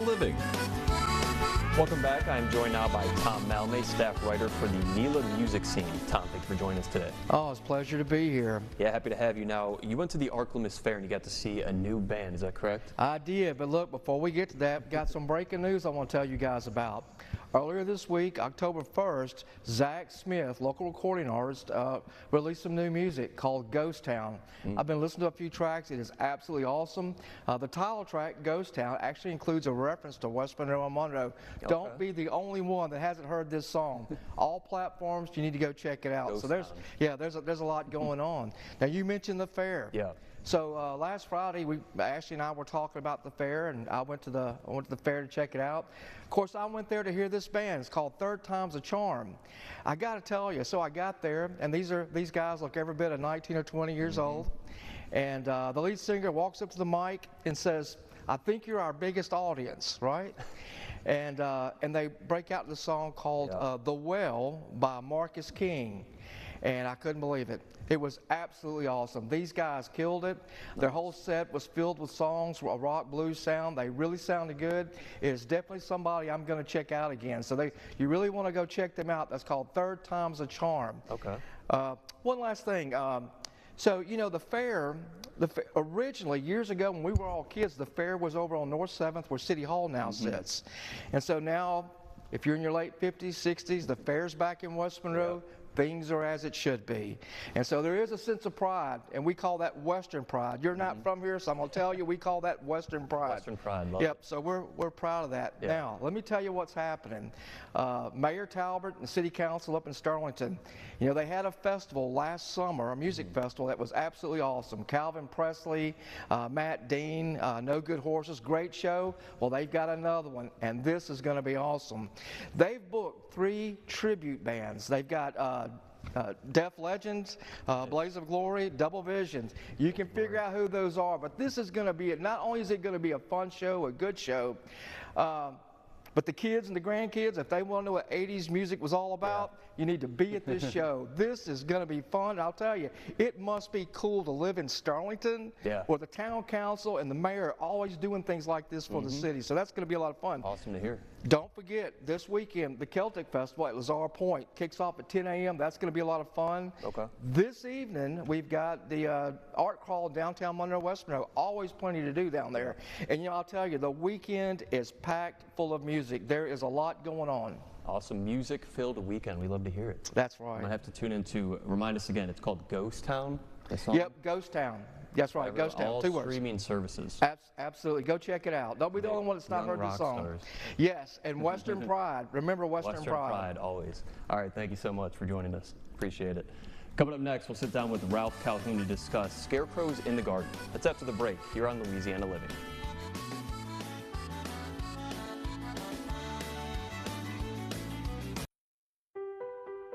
Living. Welcome back. I'm joined now by Tom Malmay, staff writer for the NELA music scene. Tom, thanks for joining us today. Oh, it's a pleasure to be here. Yeah, happy to have you. Now, you went to the Arklamis Fair and you got to see a new band, is that correct? I did, but look, before we get to that, got some breaking news I want to tell you guys about. Earlier this week, October 1st, Zach Smith, local recording artist, released some new music called Ghost Town. I've been listening to a few tracks. It is absolutely awesome. The title track, Ghost Town, actually includes a reference to West Monroe and Monroe. Okay. Don't be the only one that hasn't heard this song. All platforms, you need to go check it out. Ghost so Town. there's a lot going on. Now, you mentioned the fair. Yeah. So last Friday, Ashley and I were talking about the fair, and I went to the fair to check it out. Of course, I went there to hear this band. It's called Third Time's a Charm. I got to tell you, so I got there, and these guys look every bit of 19 or 20 years old, and the lead singer walks up to the mic and says, "I think you're our biggest audience, right?" And they break out the song called "The Well" by Marcus King. And I couldn't believe it. It was absolutely awesome. These guys killed it. Their whole set was filled with songs, a rock blues sound. They really sounded good. It is definitely somebody I'm going to check out again. So you really want to go check them out. That's called Third Time's a Charm. Okay. One last thing. So, you know, the fair, originally, years ago when we were all kids, the fair was over on North 7th where City Hall now sits. And so now, if you're in your late 50s, 60s, the fair's back in West Monroe. Yeah. Things are as it should be. And so there is a sense of pride, and we call that Western pride. You're not from here, so I'm going to tell you, we call that Western pride. Western pride, love Yep, it. so we're proud of that. Yeah. Now, let me tell you what's happening. Mayor Talbert and City Council up in Sterlington, you know, they had a festival last summer, a music festival that was absolutely awesome. Calvin Presley, Matt Dean, No Good Horses, great show. Well, they've got another one, and this is going to be awesome. They've booked 3 tribute bands. They've got Deaf Legends, Blaze of Glory, Double Visions. You can figure out who those are, but this is going to be, not only is it going to be a fun show, a good show, but the kids and the grandkids, if they want to know what 80s music was all about, you need to be at this show. This is going to be fun. I'll tell you, it must be cool to live in Sterlington where the town council and the mayor are always doing things like this for the city. So that's going to be a lot of fun. Awesome to hear. Don't forget, this weekend, the Celtic Festival at Lazar Point kicks off at 10 a.m. That's going to be a lot of fun. Okay. This evening, we've got the art crawl downtown Monroe, West Monroe. Always plenty to do down there. And, you know, I'll tell you, the weekend is packed full of music. There is a lot going on. Awesome music-filled weekend. We love to hear it. That's right. I'm going to have to tune in to remind us again. It's called Ghost Town? Yep, Ghost Town. That's right, Ghost Town. All 2 words. Streaming services. Absolutely. Go check it out. Don't be the only one that's not heard the song. Stars. Yes, and Western Pride. Remember Western Pride. Pride, always. All right, thank you so much for joining us. Appreciate it. Coming up next, we'll sit down with Ralph Calhoun to discuss scarecrows in the garden. That's after the break here on Louisiana Living.